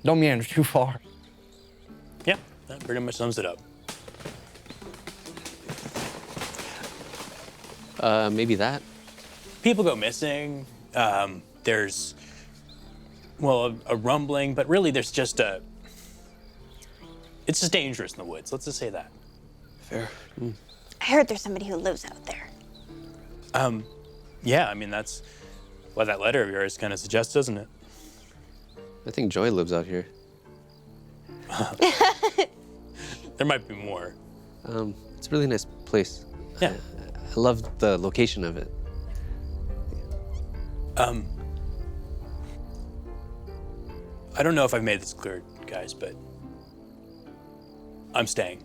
don't meander too far. Yeah, that pretty much sums it up. Maybe that. People go missing. There's, well, a rumbling, but really there's just it's just dangerous in the woods. Let's just say that. Fair. I heard there's somebody who lives out there. Yeah, I mean, that's what that letter of yours kind of suggests, doesn't it? I think Joy lives out here. There might be more. It's a really nice place. Yeah. I love the location of it. I don't know if I've made this clear, guys, but I'm staying.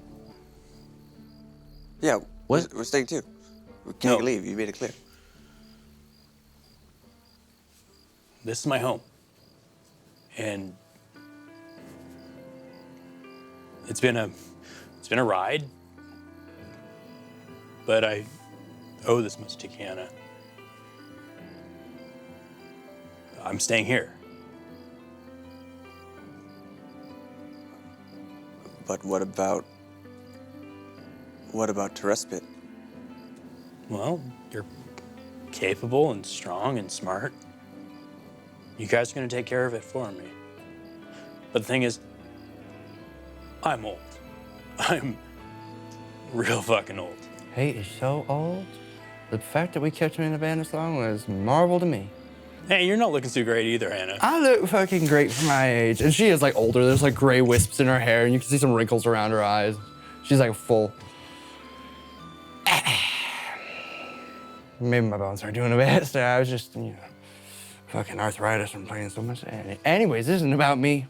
Yeah, What? we're staying too. We can't leave. You made it clear. This is my home. And it's been a ride, but I owe this much to Kiana. I'm staying here. But what about Terespit? Well, you're capable and strong and smart. You guys are gonna take care of it for me. But the thing is, I'm old. I'm real fucking old. He is so old. The fact that we kept him in the band this long was a marvel to me. Hey, you're not looking too great either, Hannah. I look fucking great for my age. And she is like older. There's like gray wisps in her hair, and you can see some wrinkles around her eyes. She's like full. Maybe my bones aren't doing the best. I was just, fucking arthritis from playing so much. Anyways, this isn't about me.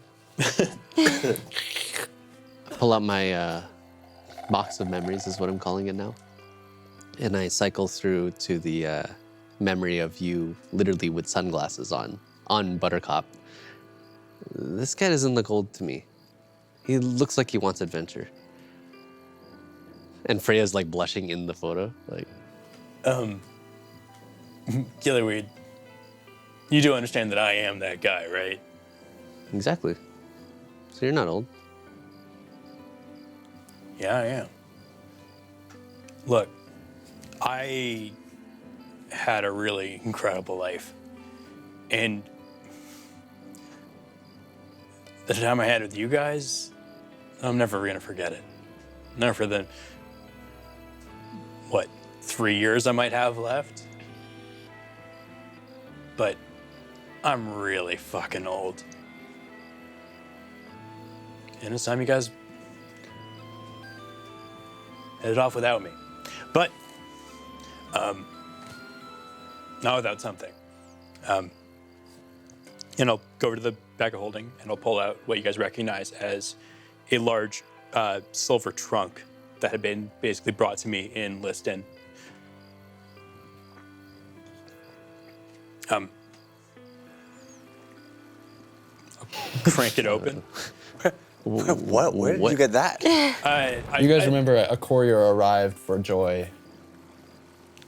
Pull out my box of memories, is what I'm calling it now. And I cycle through to the memory of you literally with sunglasses on Buttercup. This guy doesn't look old to me. He looks like he wants adventure. And Freya's like blushing in the photo. Like, Gillyweed, you do understand that I am that guy, right? exactly. So you're not old. Yeah, I am. Look, I had a really incredible life. And the time I had with you guys, I'm never gonna forget it. Never for the, 3 years I might have left? But I'm really fucking old. And it's time you guys headed off without me. But, not without something. And I'll go over to the bag of holding and I'll pull out what you guys recognize as a large silver trunk that had been basically brought to me in Liston. I'll crank it open. What? Where did you get that? You guys remember a courier arrived for Joy.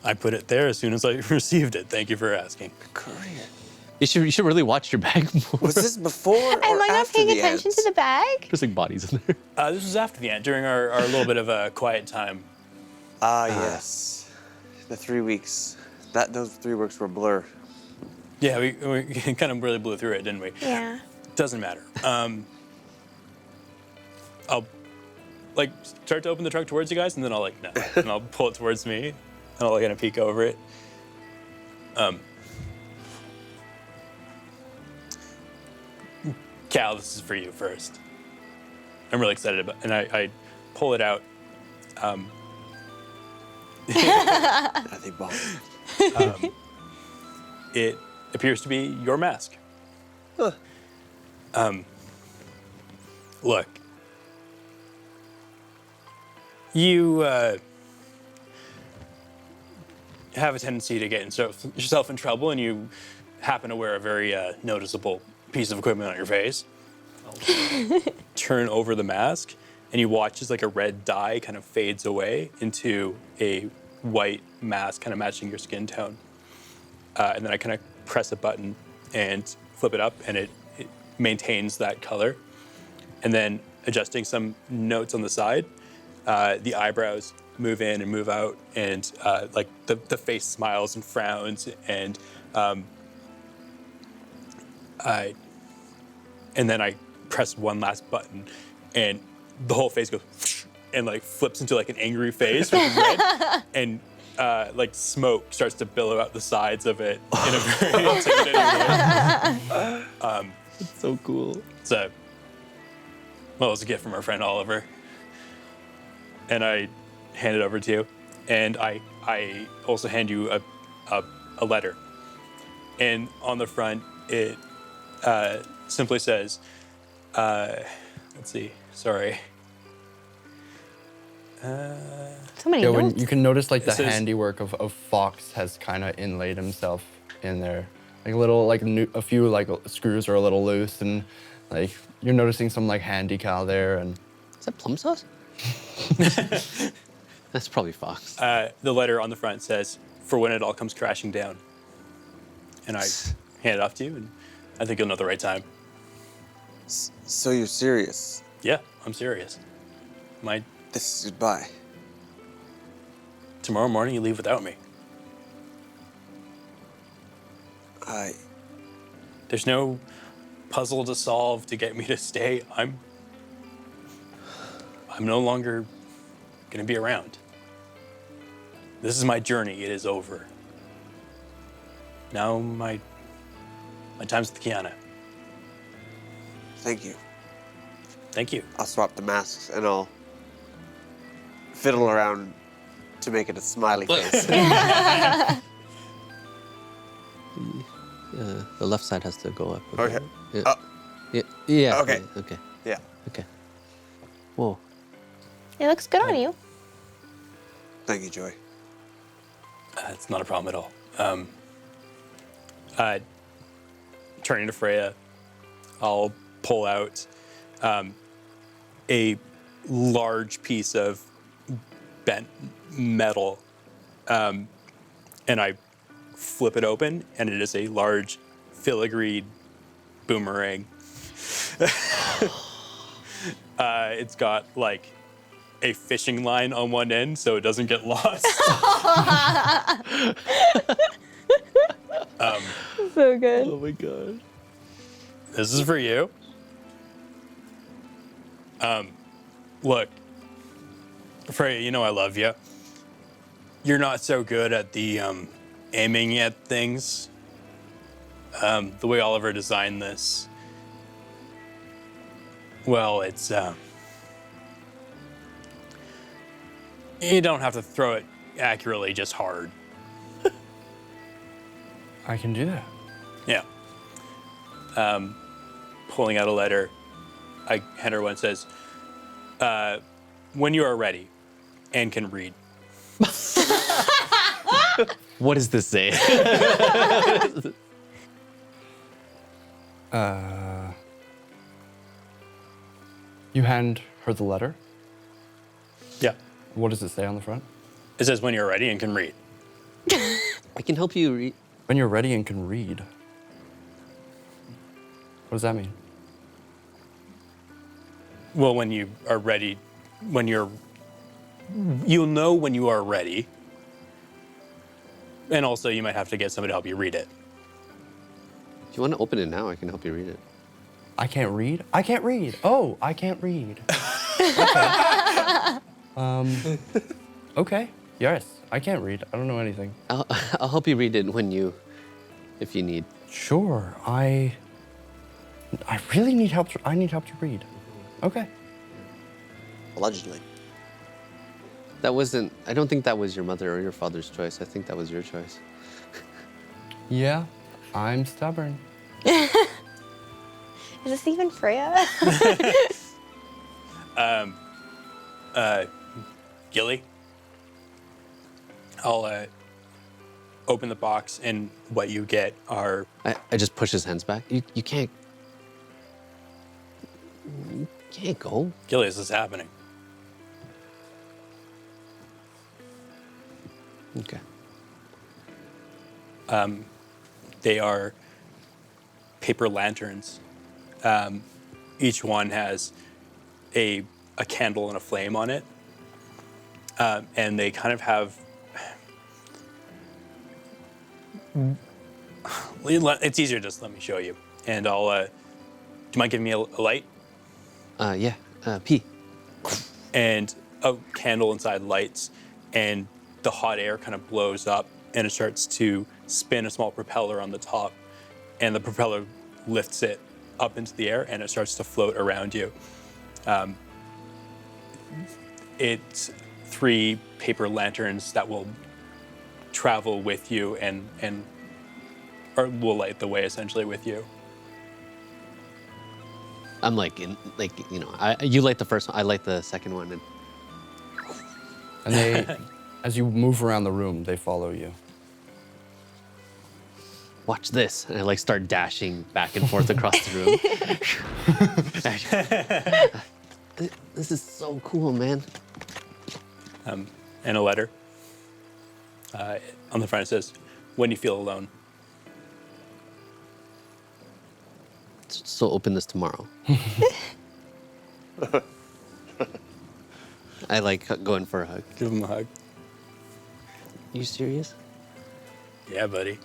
I put it there as soon as I received it. Thank you for asking. Korean. You should really watch your bag more. Was this before or Am I not after paying the attention ants? to the bag? There's like bodies in there. This was after the end, during our little bit of a quiet time. Yes. The 3 weeks. Those 3 weeks were a blur. Yeah, we kind of really blew through it, didn't we? Yeah. Doesn't matter. like start to open the trunk towards you guys, and then I'll like no, and I'll pull it towards me, and I'll like kind of peek over it. Cal, this is for you first. I'm really excited about, and I pull it out. I think bomb. It appears to be your mask. Huh. Look, you have a tendency to get yourself in trouble, and you happen to wear a very noticeable piece of equipment on your face. Turn over the mask, and you watch as like a red dye kind of fades away into a white mask, kind of matching your skin tone. And then I kind of press a button and flip it up, and it maintains that color. And then adjusting some notes on the side, the eyebrows move in and move out, and like the face smiles and frowns, and then I press one last button, and the whole face goes and like flips into like an angry face with red, and like smoke starts to billow out the sides of it in a very intimidating way. It's so cool. It's a gift from our friend Oliver, and I hand it over to you, and I also hand you a letter, and on the front it simply says, let's see, sorry. So many Yeah, notes. when you can notice like the It says- handiwork of Fox has kind of inlaid himself in there. Like a little, like a few like screws are a little loose, and like you're noticing some like hand decal there, and Is that plum sauce? That's probably Fox. The letter on the front says, "For when it all comes crashing down." And I hand it off to you, and I think you'll know the right time. So you're serious? Yeah, I'm serious. This is goodbye. Tomorrow morning you leave without me. There's no puzzle to solve to get me to stay. I'm no longer gonna be around. This is my journey. It is over. Now my time's with Kiana. Thank you. Thank you. I'll swap the masks and I'll fiddle around to make it a smiley face. The left side has to go up. Okay. Yeah. Yeah. Okay. Okay. Yeah. Okay. Whoa. It looks good on you. Thank you, Joy. It's not a problem at all. Turning to Freya, I'll pull out a large piece of bent metal, and I flip it open, and it is a large filigreed boomerang. It's got like a fishing line on one end so it doesn't get lost. So good. Oh my god. This is for you. Look, Freya, you know I love you. You're not so good at the aiming at things. The way Oliver designed this, well, it's you don't have to throw it accurately, just hard. I can do that. Yeah. Pulling out a letter, I hand her one. It says, "When you are ready and can read." What does this say? You hand her the letter. Yeah. What does it say on the front? It says, "When you're ready and can read." I can help you read. When you're ready and can read. What does that mean? Well, when you are ready, you'll know when you are ready. And also, you might have to get somebody to help you read it. If you want to open it now, I can help you read it. I can't read? I can't read. Oh, I can't read. Okay. Yes. I can't read. I don't know anything. I'll help you read it if you need. Sure. I really need help. I need help to read. Okay. Allegedly. I don't think that was your mother or your father's choice. I think that was your choice. Yeah. I'm stubborn. Is this even Freya? Gilly, I'll open the box, and what you get are I just push his hands back. You can't go. Gilly, this is happening. Okay. They are paper lanterns. Each one has a candle and a flame on it. And they kind of have... It's easier, just let me show you. And I'll... do you mind giving me a light? Yeah. P. And a candle inside lights, and the hot air kind of blows up, and it starts to spin a small propeller on the top, and the propeller lifts it up into the air, and it starts to float around you. It's 3 paper lanterns that will travel with you or will light the way essentially with you. I'm you light the first one, I light the second one. And they, as you move around the room, they follow you. Watch this. And I start dashing back and forth across the room. This is so cool, man. And a letter. On the front it says, "When you feel alone." So open this tomorrow. I go in for a hug. Give him a hug. You serious? Yeah, buddy.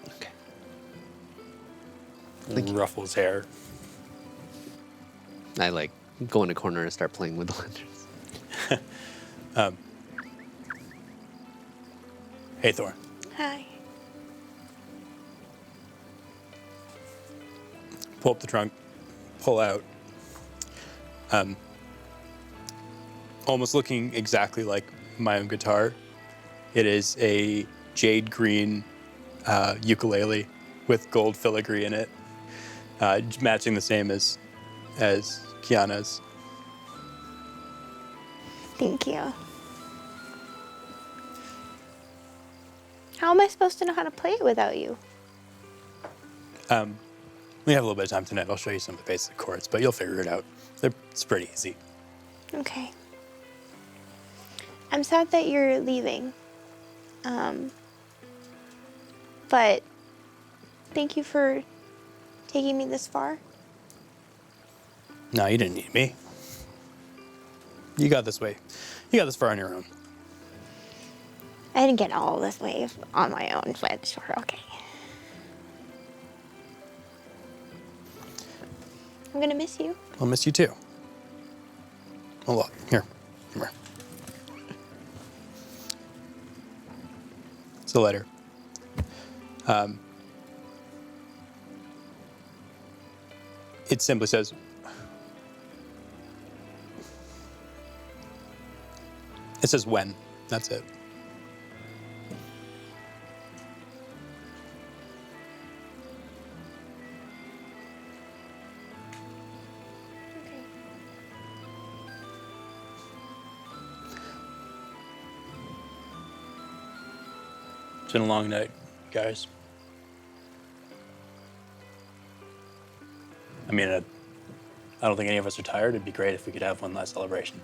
Okay. Ruffle his hair. I go in a corner and start playing with the lanterns. Hey, Thor. Hi. Pull up the trunk. Pull out. Almost looking exactly like my own guitar. It is a jade green ukulele with gold filigree in it, matching the same as Kiana's. Thank you. How am I supposed to know how to play it without you? We have a little bit of time tonight. I'll show you some of the basic chords, but you'll figure it out. It's pretty easy. Okay. I'm sad that you're leaving. But thank you for taking me this far. No, you didn't need me. You got this way. You got this far on your own. I didn't get all this way on my own, but sure, okay. I'm gonna miss you. I'll miss you too. Oh, look. Here. Come here. It's a letter. It simply says, when. That's it. It's been a long night, guys. I mean, I don't think any of us are tired. It'd be great if we could have one last celebration.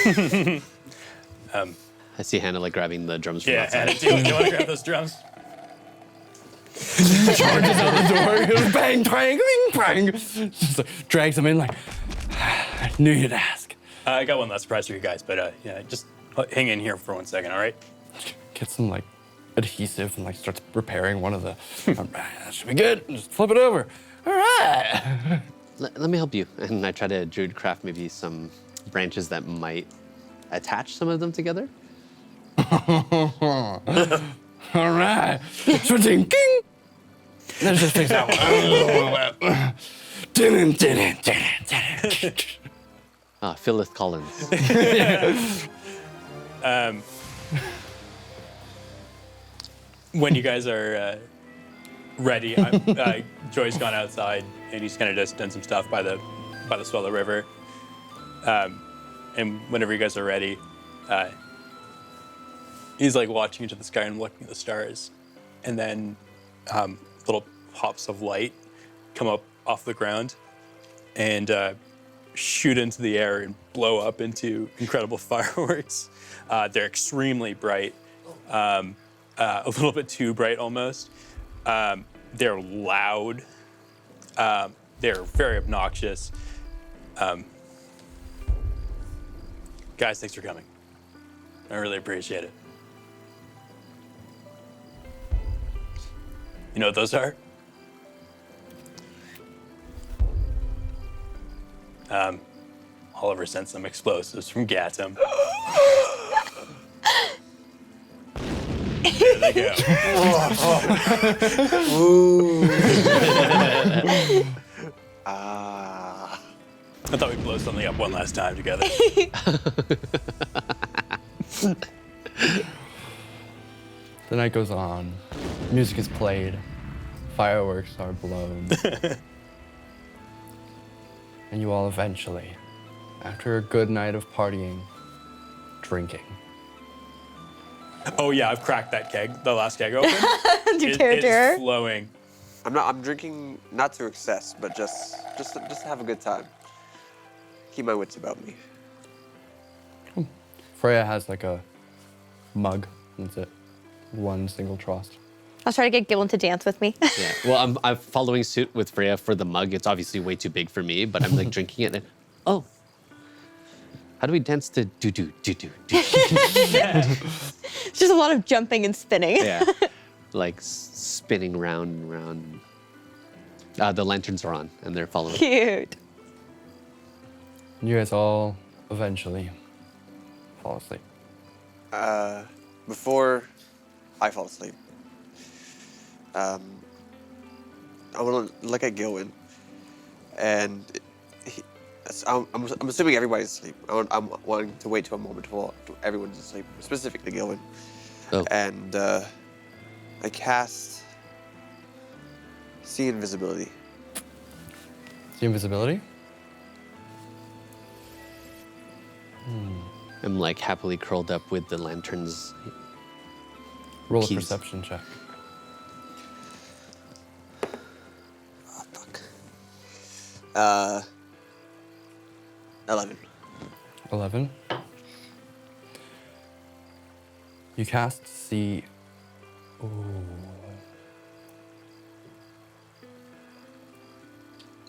I see Hannah grabbing the drums from Yeah, outside. Hannah, do you want to grab those drums? Charges out the door. Bang, bang, bang, bang. Just drags him in I knew you'd ask. I got one last surprise for you guys, but yeah, just hang in here for 1 second, all right? Gets some adhesive and starts repairing one of the. That should be good. Just flip it over. All right. let me help you. And I try to druid craft maybe some branches that might attach some of them together. All right. Switching. King. Let's just fix that one. Phyllis Collins. When you guys are ready, Joy's gone outside and he's kind of just done some stuff by the Swallow River. And whenever you guys are ready, he's like watching into the sky and looking at the stars, and then little pops of light come up off the ground and shoot into the air and blow up into incredible fireworks. They're extremely bright, a little bit too bright almost. They're loud. They're very obnoxious. Guys, thanks for coming. I really appreciate it. You know what those are? Oliver sent some explosives from Gatum. There they go. I thought we'd blow something up one last time together. The night goes on. Music is played. Fireworks are blown. And you all eventually, after a good night of partying, drinking. Oh yeah, I've cracked that keg, the last keg open. Your character. It's flowing. I'm drinking not to excess, but just to have a good time. Keep my wits about me. Freya has like a mug. That's it. One single trost. I was trying to get Gillen to dance with me. Yeah. Well, I'm following suit with Freya for the mug. It's obviously way too big for me, but I'm like drinking it. And oh, how do we dance to do do do do do? It's just a lot of jumping and spinning. Yeah, like spinning round and round. The lanterns are on, and they're following. Cute. You guys all eventually fall asleep. Before I fall asleep, I want to look at Gilwin, and I'm assuming everybody's asleep. I'm wanting to wait till a moment while everyone's asleep, specifically Gilwin. Oh. And I cast See Invisibility. See invisibility? I'm like happily curled up with the lanterns. Roll a Keys. perception check. Oh, fuck. 11. 11. You cast See. Ooh.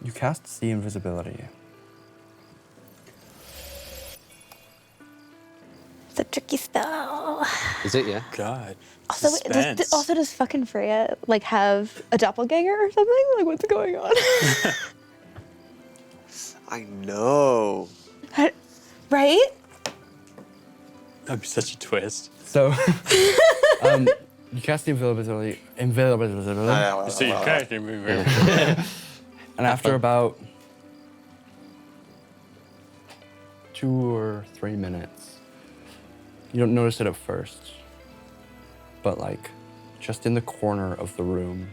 You cast See Invisibility. It's a tricky spell. Is it? Yeah. God. Also, Suspense. does fucking Freya like have a doppelganger or something? Like, what's going on? I know. Right? That'd be such a twist. So, you cast the invisibility. So you character movie. And after about 2 or 3 minutes, you don't notice it at first, but like just in the corner of the room,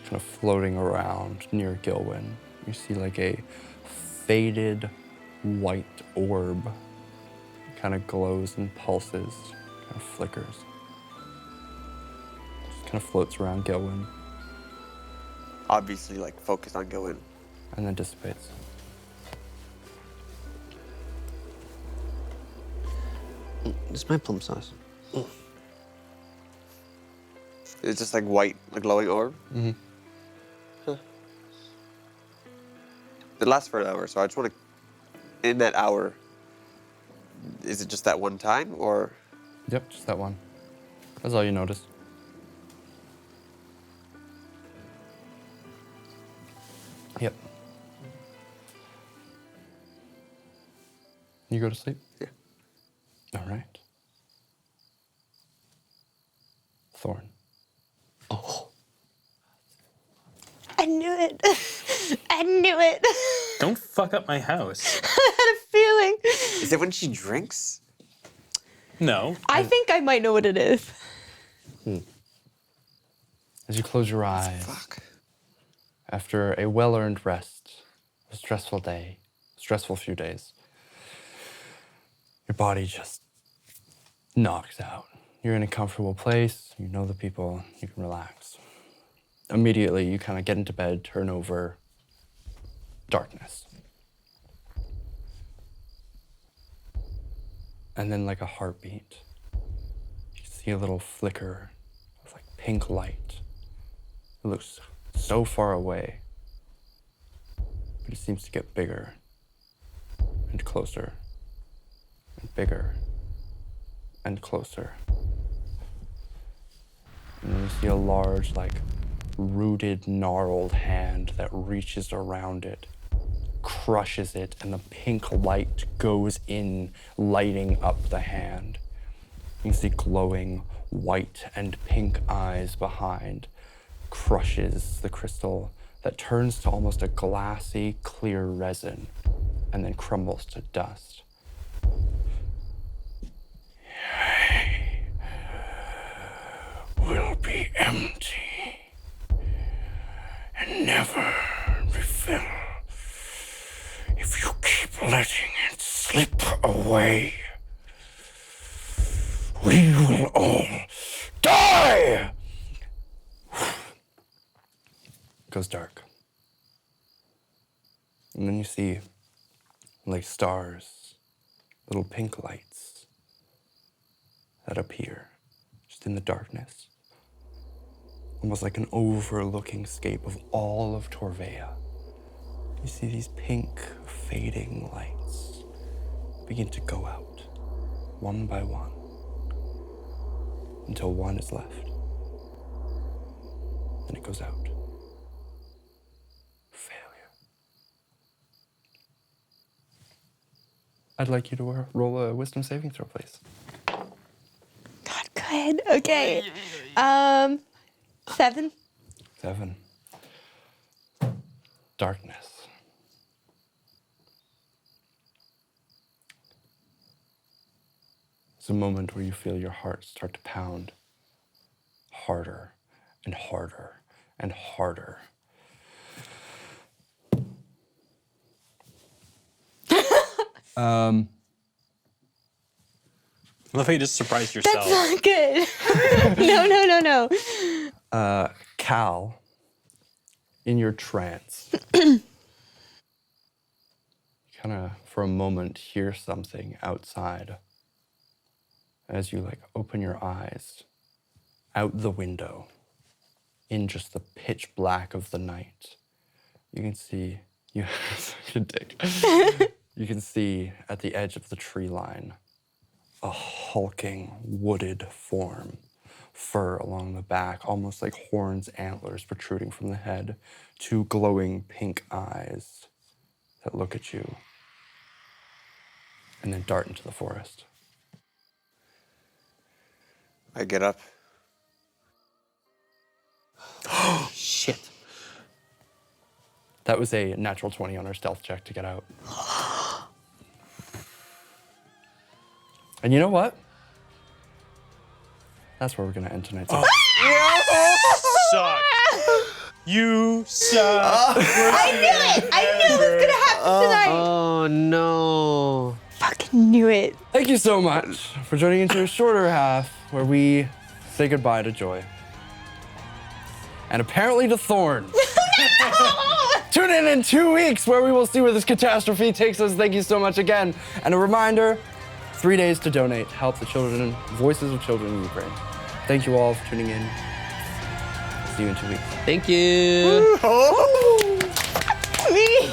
kind of floating around near Gilwin, you see like a faded white orb. Kind of glows and pulses, kind of flickers. Just kind of floats around Gilwin Obviously, like, focused on Gilwin. and then dissipates. It's my plum sauce. It's just like white, a glowing orb. Mm-hmm. Huh. It lasts for an hour, so I just want to. In that hour, is it just that one time, or? Yep, just that one. That's all you noticed. Yep. You go to sleep? Yeah. All right. Thorn. I knew it. I knew it. Don't fuck up my house. I had a feeling. Is it when she drinks? No. I think I might know what it is. As you close your eyes, Fuck. after a well-earned rest, a stressful day, stressful few days, your body just knocks out. You're in a comfortable place, you know the people, you can relax. Immediately, you kind of get into bed, turn over, darkness. And then like a heartbeat, you see a little flicker of like pink light. It looks so far away, but it seems to get bigger and closer and bigger and closer. And then you see a large, like, rooted, gnarled hand that reaches around it, crushes it, and the pink light goes in, lighting up the hand. You can see glowing white and pink eyes behind, crushes the crystal that turns to almost a glassy, clear resin, and then crumbles to dust. Will be empty and never refill if you keep letting it slip away. We will all die! It goes dark. And then you see, like stars, little pink lights that appear just in the darkness. Almost like an overlooking scape of all of Torvea. You see these pink, fading lights begin to go out, one by one, until one is left. Then it goes out. Failure. I'd like you to roll a wisdom saving throw, please. God, good. Okay. 7. 7. Darkness. It's a moment where you feel your heart start to pound harder and harder and harder. I love how you just surprised yourself. That's not good. No. Cal, in your trance, kind of for a moment hear something outside as you like open your eyes out the window in just the pitch black of the night. You can see, you such a dick. You can see at the edge of the tree line a hulking wooded form, fur along the back, almost like horns, antlers protruding from the head, 2 glowing pink eyes that look at you and then dart into the forest. I get up. Shit. That was a natural 20 on our stealth check to get out. And you know what? That's where we're gonna end tonight's episode. Suck. You suck. I knew it was gonna happen tonight. Oh no. Fucking knew it. Thank you so much for joining into a shorter half where we say goodbye to Joy. And apparently to Thorn. Tune in 2 weeks where we will see where this catastrophe takes us. Thank you so much again. And a reminder, 3 days to donate. Help the children, voices of children in Ukraine. Thank you all for tuning in. See you in 2 weeks. Thank you. Me.